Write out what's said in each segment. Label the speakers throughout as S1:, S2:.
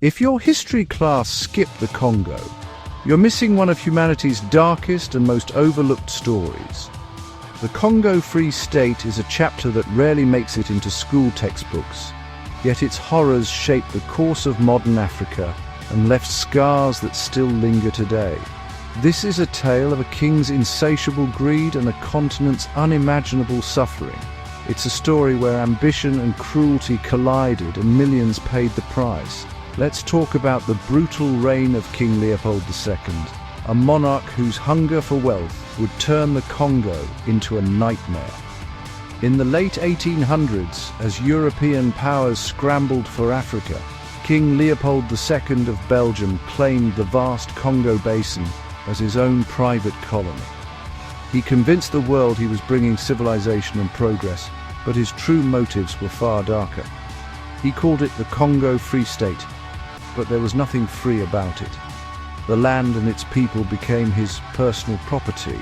S1: If your history class skipped the Congo, you're missing one of humanity's darkest and most overlooked stories. The Congo Free State is a chapter that rarely makes it into school textbooks, yet its horrors shaped the course of modern Africa and left scars that still linger today. This is a tale of a king's insatiable greed and a continent's unimaginable suffering. It's a story where ambition and cruelty collided and millions paid the price. Let's talk about the brutal reign of King Leopold II, a monarch whose hunger for wealth would turn the Congo into a nightmare. In the late 1800s, as European powers scrambled for Africa, King Leopold II of Belgium claimed the vast Congo basin as his own private colony. He convinced the world he was bringing civilization and progress, but his true motives were far darker. He called it the Congo Free State, but there was nothing free about it. The land and its people became his personal property,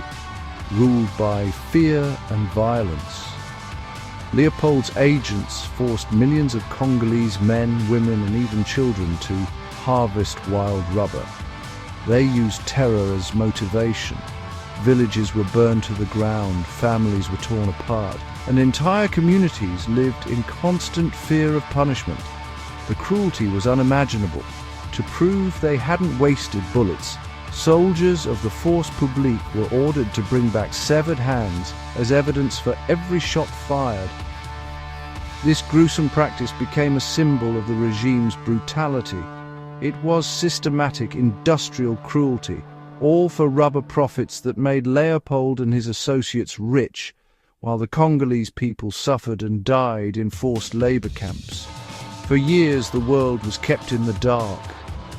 S1: ruled by fear and violence. Leopold's agents forced millions of Congolese men, women, and even children to harvest wild rubber. They used terror as motivation. Villages were burned to the ground, families were torn apart, and entire communities lived in constant fear of punishment. The cruelty was unimaginable. To prove they hadn't wasted bullets, soldiers of the Force Publique were ordered to bring back severed hands as evidence for every shot fired. This gruesome practice became a symbol of the regime's brutality. It was systematic industrial cruelty, all for rubber profits that made Leopold and his associates rich, while the Congolese people suffered and died in forced labor camps. For years, the world was kept in the dark.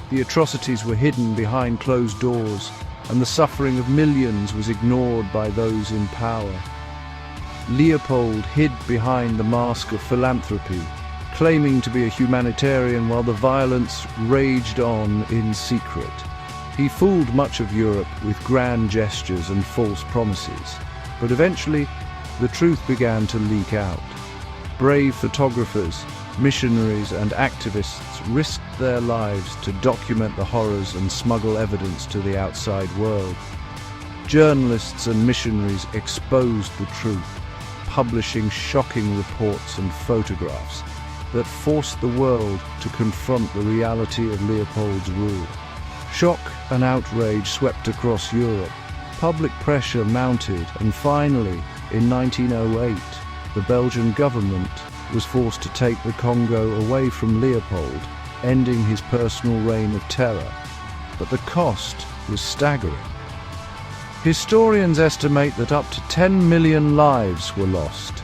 S1: The atrocities were hidden behind closed doors, and the suffering of millions was ignored by those in power. Leopold hid behind the mask of philanthropy, claiming to be a humanitarian while the violence raged on in secret. He fooled much of Europe with grand gestures and false promises, but eventually the truth began to leak out. Brave photographers, missionaries and activists risked their lives to document the horrors and smuggle evidence to the outside world. Journalists and missionaries exposed the truth, publishing shocking reports and photographs that forced the world to confront the reality of Leopold's rule. Shock and outrage swept across Europe. Public pressure mounted, and finally, in 1908, the Belgian government was forced to take the Congo away from Leopold, ending his personal reign of terror. But the cost was staggering. Historians estimate that up to 10 million lives were lost,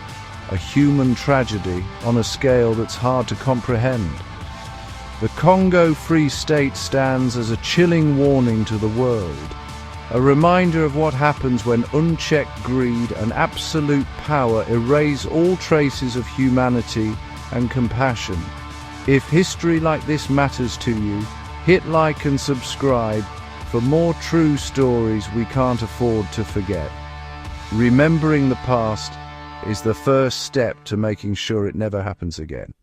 S1: a human tragedy on a scale that's hard to comprehend. The Congo Free State stands as a chilling warning to the world, a reminder of what happens when unchecked greed and absolute power erase all traces of humanity and compassion. If history like this matters to you, hit like and subscribe for more true stories we can't afford to forget. Remembering the past is the first step to making sure it never happens again.